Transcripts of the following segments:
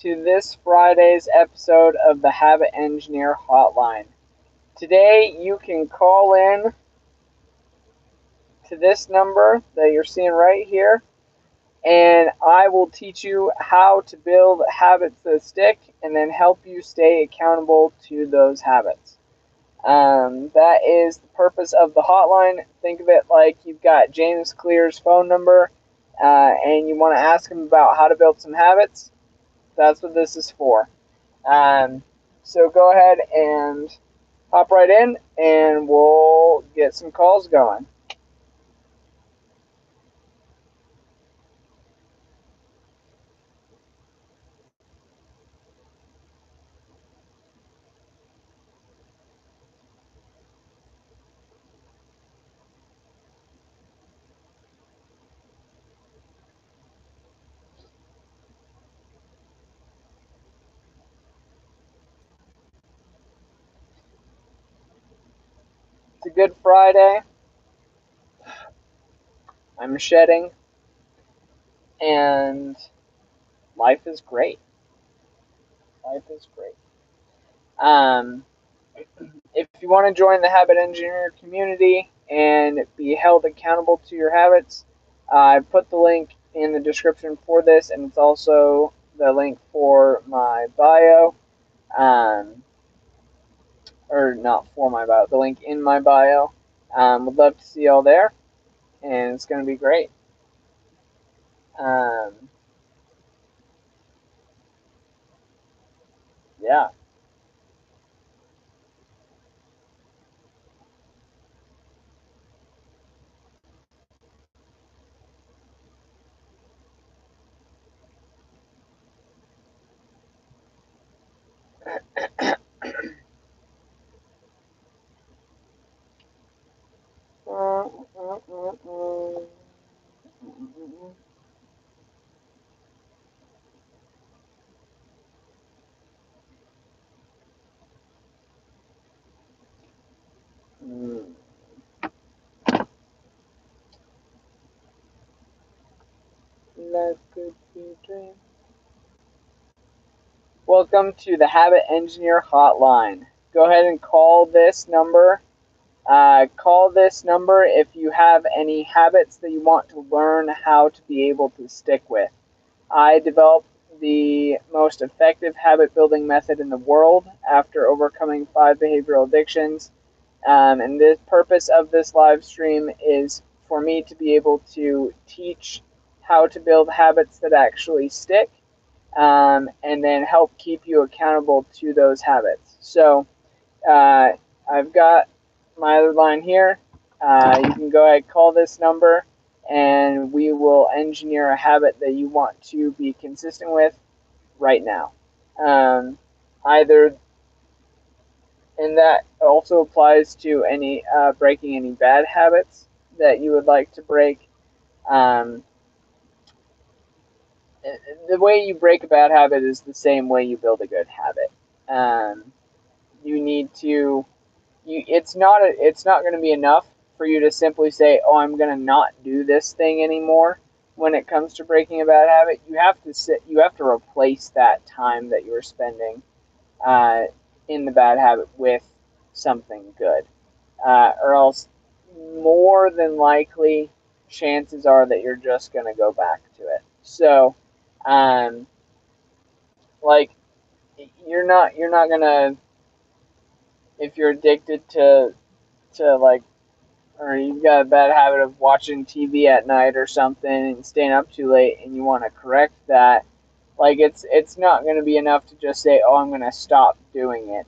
to this Friday's episode of the Habit Engineer Hotline. Today, you can call in to this number that you're seeing right here, and I will teach you how to build habits that stick and then help you stay accountable to those habits. That is the purpose of the hotline. Think of it like you've got James Clear's phone number and you want to ask him about how to build some habits. That's what this is for. So go ahead and hop right in and we'll get some calls going. It's a good Friday. I'm shedding and life is great. Life is great. Um, if you want to join the Habit Engineer community and be held accountable to your habits, I put the link in the description for this, and it's also the link for my bio. Or not for my bio, the link in my bio. Would love to see y'all there, and it's going to be great. Um, yeah. Life could be a dream. Welcome to the Habit Engineer Hotline. Go ahead and call this number. Call this number if you have any habits that you want to learn how to be able to stick with. I developed the most effective habit building method in the world after overcoming 5 behavioral addictions. And the purpose of this live stream is for me to be able to teach how to build habits that actually stick, and then help keep you accountable to those habits. So I've got my other line here. You can go ahead, call this number, and we will engineer a habit that you want to be consistent with right now. Either, and that also applies to any breaking any bad habits that you would like to break. Um, the way you break a bad habit is the same way you build a good habit. You need to. It's not going to be enough for you to simply say, "Oh, I'm going to not do this thing anymore." When it comes to breaking a bad habit, you have to replace that time that you were spending uh, in the bad habit with something good, or else more than likely, chances are that you're just going to go back to it. So, um, like you're not gonna, if you're addicted to like, or you've got a bad habit of watching TV at night or something and staying up too late and you want to correct that, like it's not going to be enough to just say, oh, I'm going to stop doing it.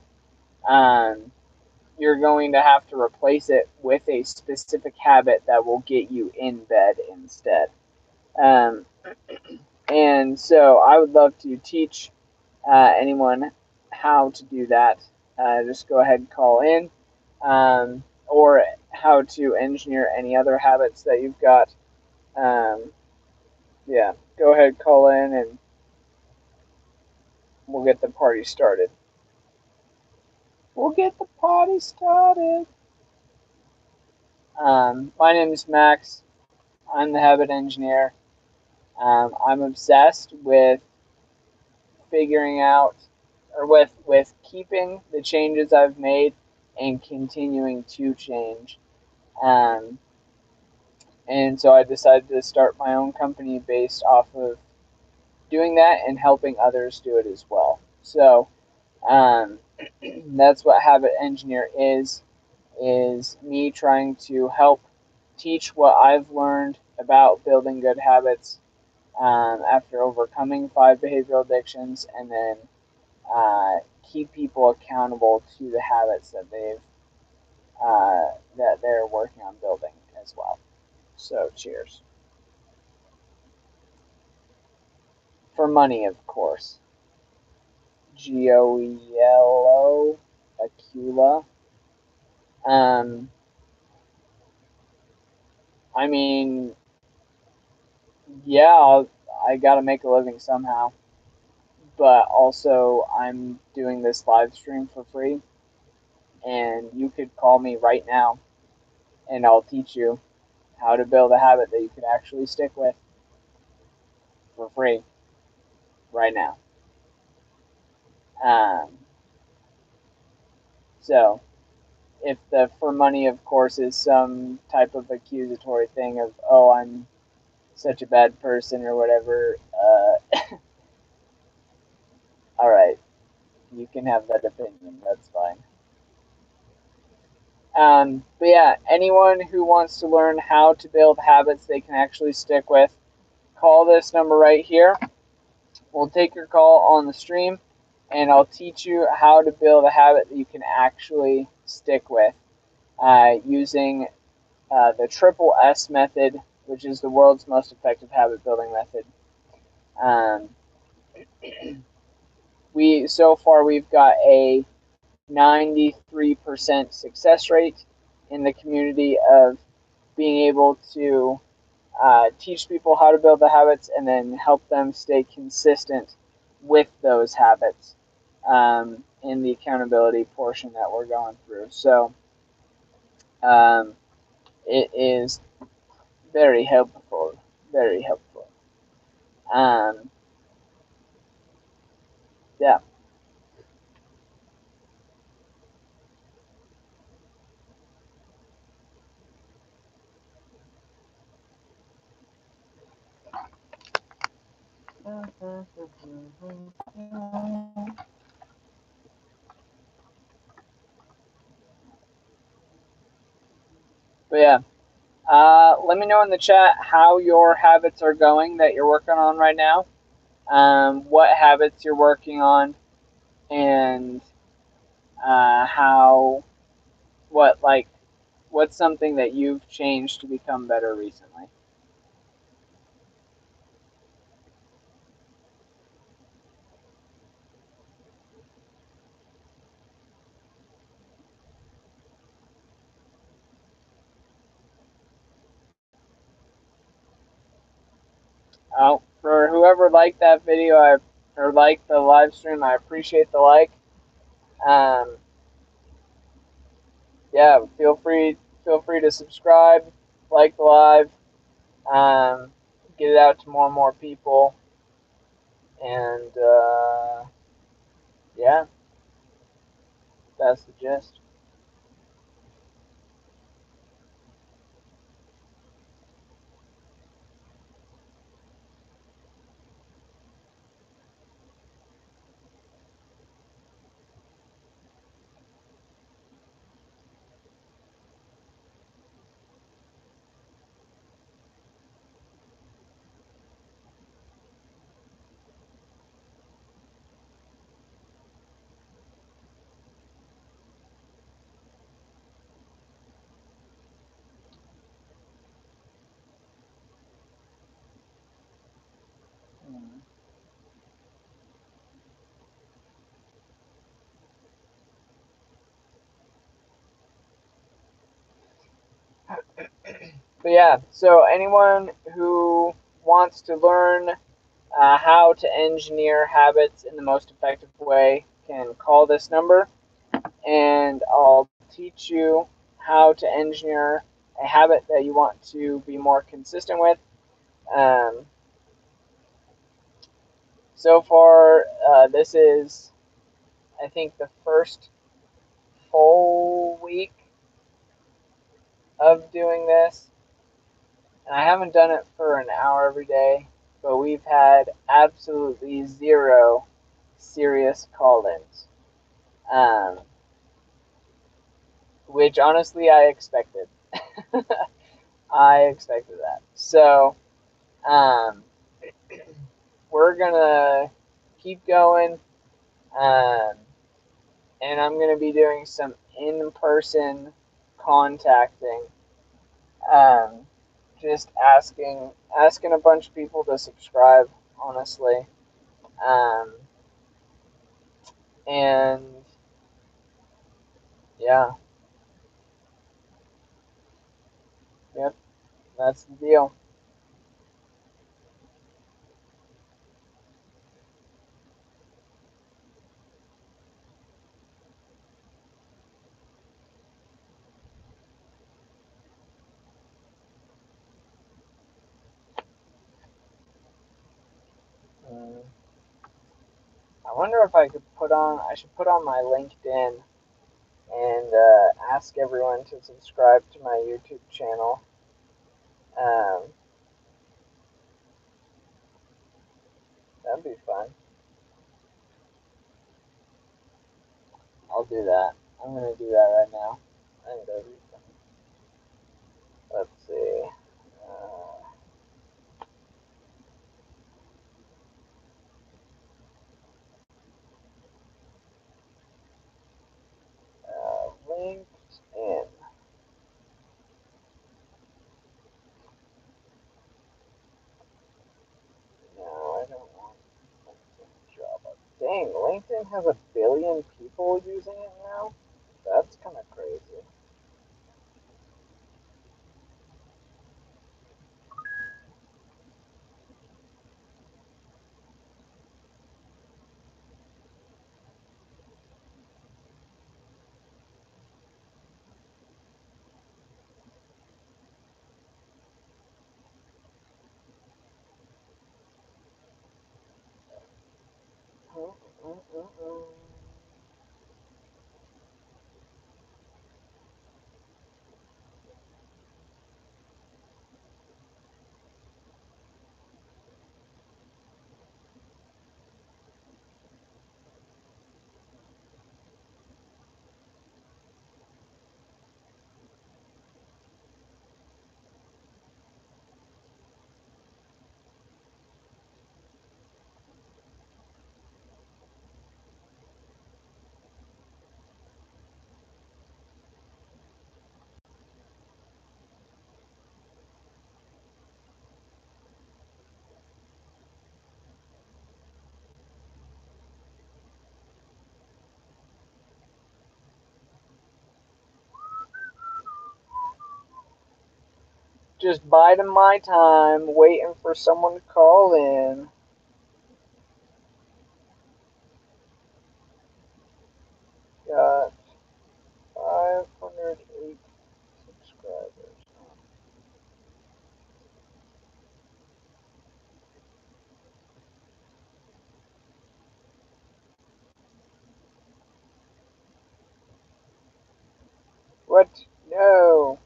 You're going to have to replace it with a specific habit that will get you in bed instead. um, and so I would love to teach anyone how to do that. Just go ahead and call in, or how to engineer any other habits that you've got. Um, yeah, go ahead, call in, and we'll get the party started. We'll get the party started. My name is Max. I'm the habit engineer. I'm obsessed with figuring out, or with keeping the changes I've made and continuing to change. Um, and so I decided to start my own company based off of doing that and helping others do it as well. So um, that's what Habit Engineer is me trying to help teach what I've learned about building good habits after overcoming 5 behavioral addictions, and then keep people accountable to the habits that they're working on building as well. So cheers. For money, of course. Goelo, Aquila. Um, I mean, yeah, I gotta make a living somehow, but also I'm doing this live stream for free, and you could call me right now, and I'll teach you how to build a habit that you can actually stick with for free right now. Um, so if the for money, of course, is some type of accusatory thing of, oh, I'm such a bad person or whatever, all right, you can have that opinion. That's fine. But yeah, anyone who wants to learn how to build habits they can actually stick with, call this number right here. We'll take your call on the stream, and I'll teach you how to build a habit that you can actually stick with using the triple S method, which is the world's most effective habit building method. Um, so far we've got a 93% success rate in the community of being able to teach people how to build the habits and then help them stay consistent with those habits in the accountability portion that we're going through. So um, it is very helpful, very helpful. Um, yeah. But yeah, let me know in the chat how your habits are going that you're working on right now. What habits you're working on, and how what's something that you've changed to become better recently. Oh, for whoever liked that video, or liked the live stream, I appreciate the like. Um, yeah, feel free to subscribe, like the live, get it out to more and more people, and yeah, that's the gist. But yeah, so anyone who wants to learn how to engineer habits in the most effective way can call this number, and I'll teach you how to engineer a habit that you want to be more consistent with. Um, So far, this is, I think, the first full week of doing this. And I haven't done it for an hour every day, but we've had absolutely zero serious call-ins, um, which honestly I expected. I expected that. So um, we're gonna keep going, um, and I'm gonna be doing some in-person contacting, um, just asking a bunch of people to subscribe. Honestly, um, and yeah, yep, that's the deal. Mm. I wonder if I could put on. I should put on my LinkedIn and ask everyone to subscribe to my YouTube channel. Um, that'd be fun. I'll do that. I'm gonna do that right now. I think that'd be fun. Let's see. Uh, LinkedIn. No, I don't want LinkedIn Java. Dang, LinkedIn has 1 billion people using it now. That's kind of crazy. Mm-mm-mm-mm. Just biding my time, waiting for someone to call in. Got 508 subscribers. What? No.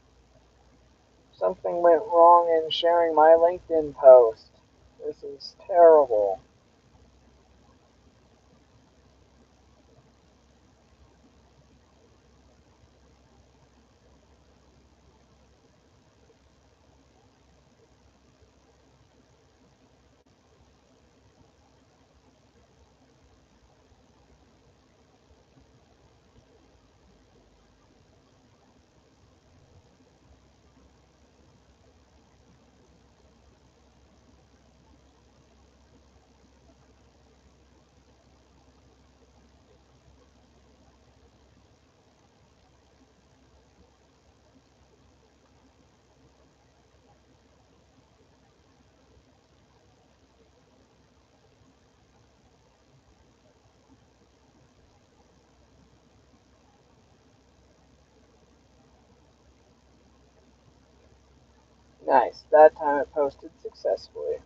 Something went wrong in sharing my LinkedIn post. This is terrible. Nice. That time it posted successfully.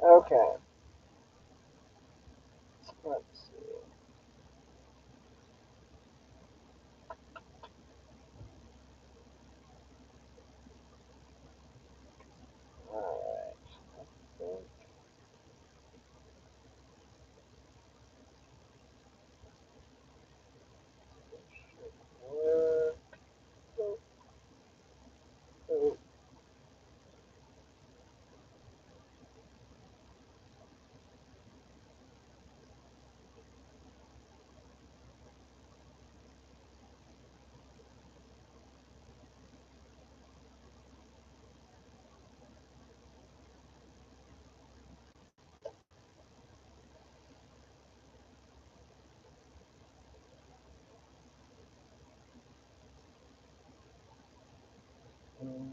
Okay. Let's see. Alright. I think this should work. Oh, oh. Mm.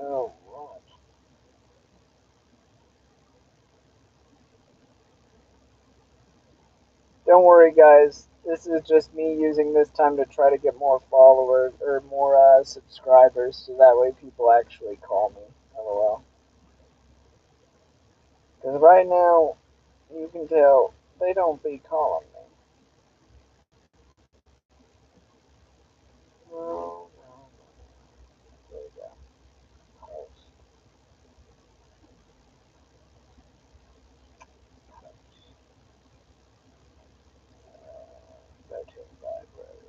Oh, right. Don't worry, guys. This is just me using this time to try to get more followers or more subscribers, so that way people actually call me. LOL. Because right now, you can tell they don't be calling me. No, no, no. There we go. Post, post. Go to library.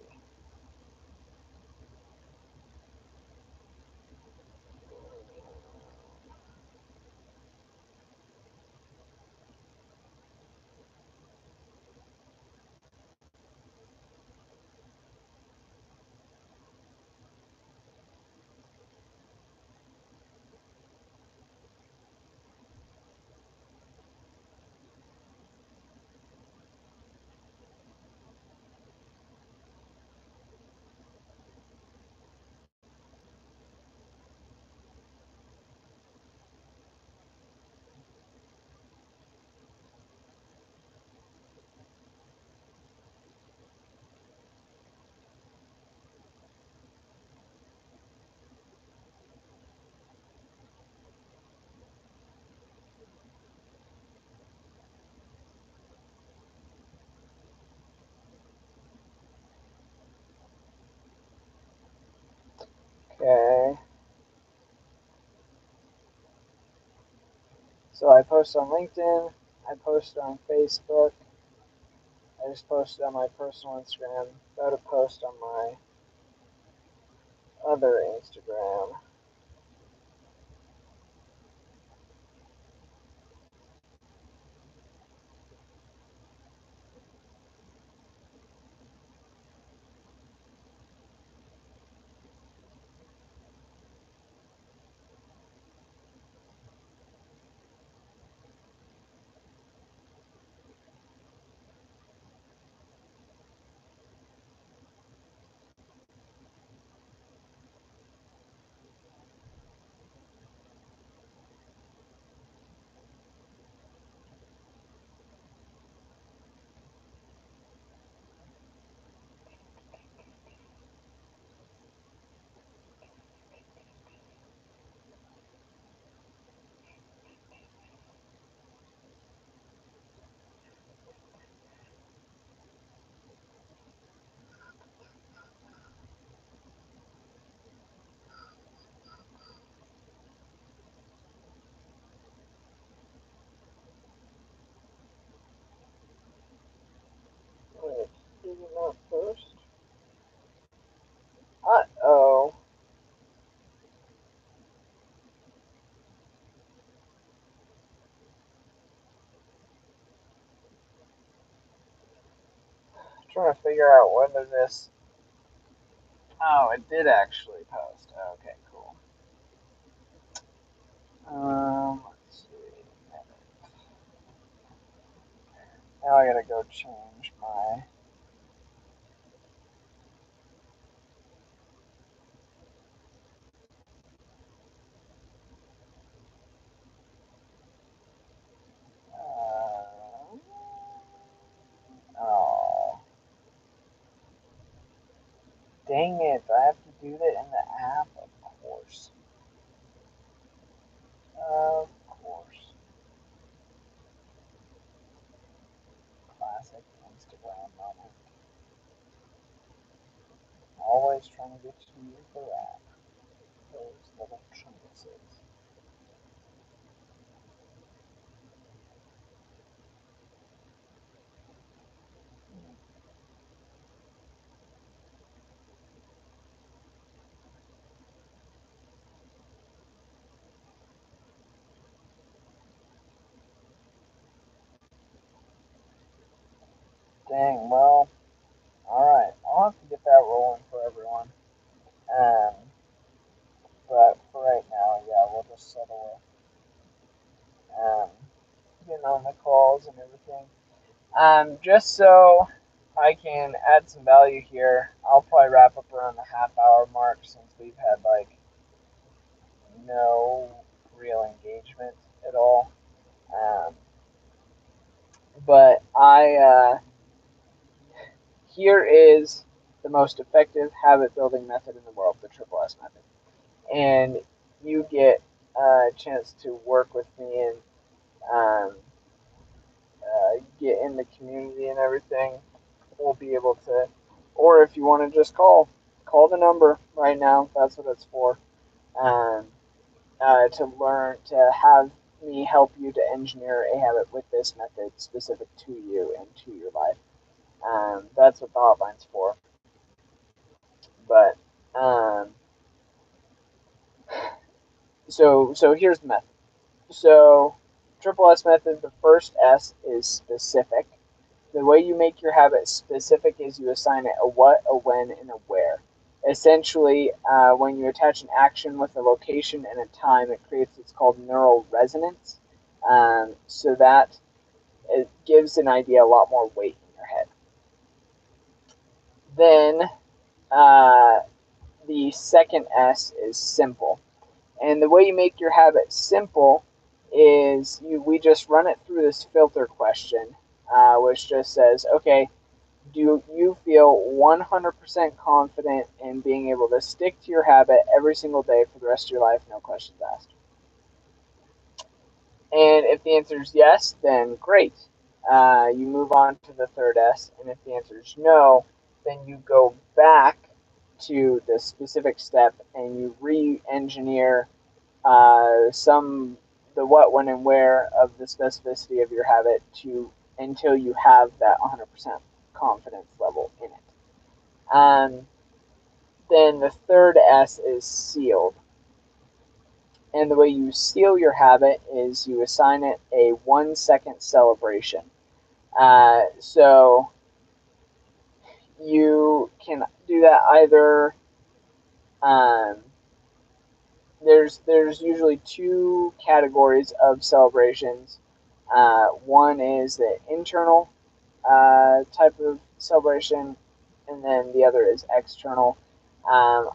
Okay. So I post on LinkedIn. I post on Facebook. I just posted on my personal Instagram. About to post on my other Instagram. Wait, did it not post? Uh-oh. Trying to figure out whether this. Oh, it did actually post. Okay, cool. Let's see. Now I gotta go change my Dang it, I have to do that in the app, of course. Of course. Classic Instagram moment. Always trying to get you to use the app. Those little chunkuses. Dang, well, alright. I'll have to get that rolling for everyone. Um, but for right now, yeah, we'll just settle with getting on the calls and everything. Just so I can add some value here, I'll probably wrap up around the half-hour mark since we've had like no real engagement at all. Um, but here is the most effective habit building method in the world, the Triple S method, and you get a chance to work with me and get in the community and everything. We'll be able to, or if you want to just call the number right now. That's what it's for. Um, to learn to have me help you to engineer a habit with this method specific to you and to your life. That's what the hotline's for. But um, so here's the method. So triple S method. The first S is specific. The way you make your habit specific is you assign it a what, a when, and a where. Essentially, when you attach an action with a location and a time, it creates what's called neural resonance. So that it gives an idea a lot more weight in your head. Then the second S is simple. And the way you make your habit simple is we just run it through this filter question, which just says, okay, do you feel 100% confident in being able to stick to your habit every single day for the rest of your life, no questions asked? And if the answer is yes, then great. You move on to the third S. And if the answer is no, then you go back to the specific step and you re-engineer the what, when, and where of the specificity of your habit to until you have that 100% confidence level in it. Then the third S is sealed. And the way you seal your habit is you assign it a 1 second celebration. So you can do that either. Um, there's usually two categories of celebrations. One is the internal type of celebration, and then the other is external. Um,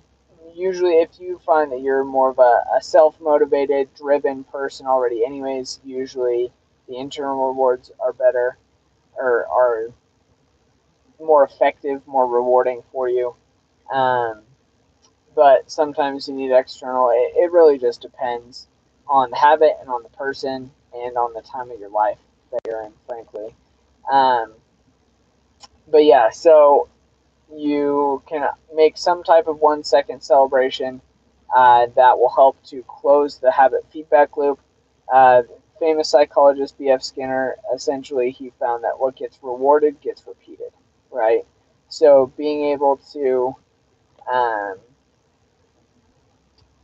Usually, if you find that you're more of a self-motivated, driven person already, anyways, usually the internal rewards are better or are more effective, more rewarding for you. Um, but sometimes you need external. It really just depends on the habit and on the person and on the time of your life that you're in, frankly. Um, but yeah, so you can make some type of 1 second celebration that will help to close the habit feedback loop. Uh, Famous psychologist B.F. Skinner, essentially, he found that what gets rewarded gets repeated, right? So being able to um,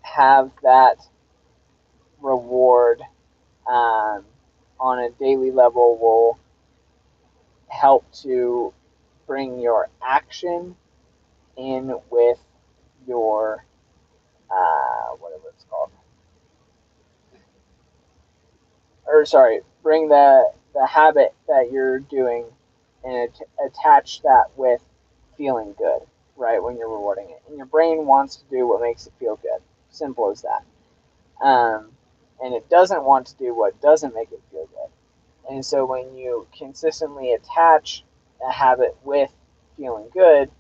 have that reward um, on a daily level will help to bring your action in with your whatever it's called, or sorry, bring the habit that you're doing and attach that with feeling good, right? When you're rewarding it, and your brain wants to do what makes it feel good. Simple as that. Um, and it doesn't want to do what doesn't make it feel good. And so when you consistently attach a habit with feeling good,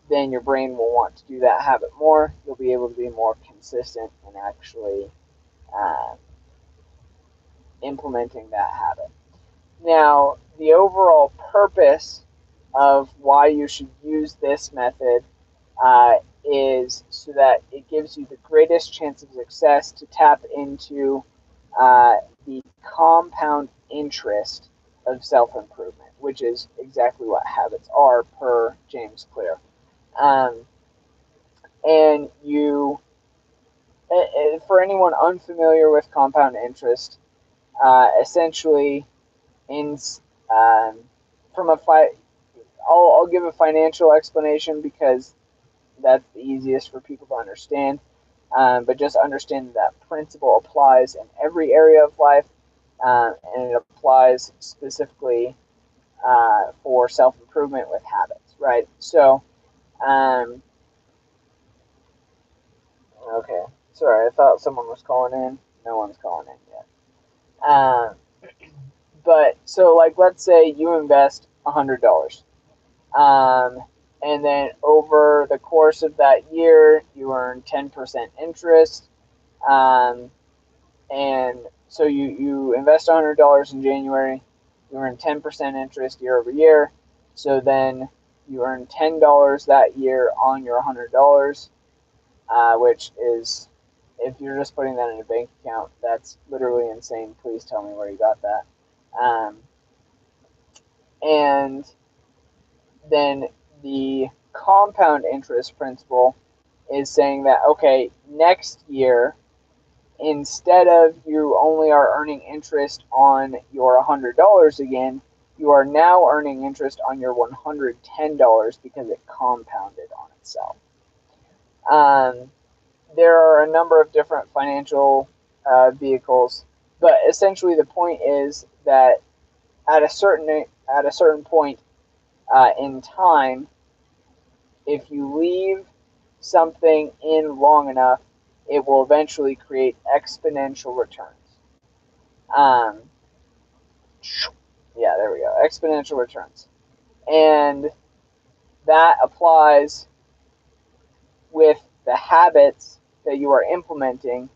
then your brain will want to do that habit more. You'll be able to be more consistent in actually uh, implementing that habit. Now, the overall purpose of why you should use this method is so that it gives you the greatest chance of success to tap into the compound interest of self-improvement, which is exactly what habits are per James Clear. Um, and you, for anyone unfamiliar with compound interest, essentially, in um, from a I'll give a financial explanation because that's the easiest for people to understand. But just understand that principle applies in every area of life, and it applies specifically for self-improvement with habits, right? So, um, okay, sorry, I thought someone was calling in. No one's calling in yet. But so, like, let's say you invest $100. And then over the course of that year, you earn 10% interest. Um, and so you invest $100 in January, you earn 10% interest year over year. So then you earn $10 that year on your $100, which is, if you're just putting that in a bank account, that's literally insane. Please tell me where you got that. And then the compound interest principle is saying that, okay, next year, instead of you only are earning interest on your $100 again, you are now earning interest on your $110 because it compounded on itself. Um, there are a number of different financial vehicles, but essentially the point is that at a certain point in time, if you leave something in long enough, it will eventually create exponential returns. Um, yeah, there we go. Exponential returns. And that applies with the habits that you are implementing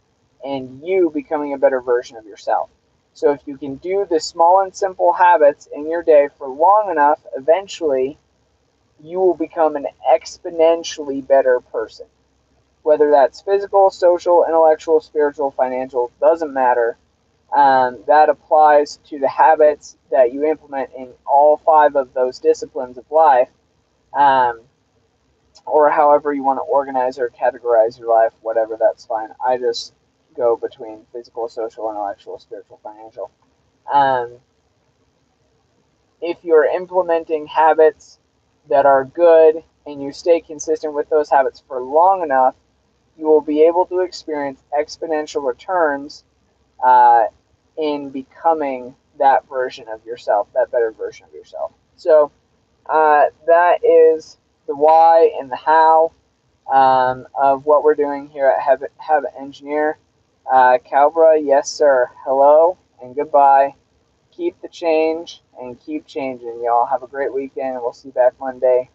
and you becoming a better version of yourself. So if you can do the small and simple habits in your day for long enough, eventually you will become an exponentially better person. Whether that's physical, social, intellectual, spiritual, financial, doesn't matter. That applies to the habits that you implement in all 5 of those disciplines of life, um, or however you want to organize or categorize your life, whatever, that's fine. I just go between physical, social, intellectual, spiritual, financial. Um, if you're implementing habits that are good and you stay consistent with those habits for long enough, you will be able to experience exponential returns in becoming that version of yourself, that better version of yourself. So that is the why and the how of what we're doing here at Habit Engineer. Calbra, yes sir, hello and goodbye. Keep the change and keep changing, y'all. Have a great weekend, and we'll see you back Monday.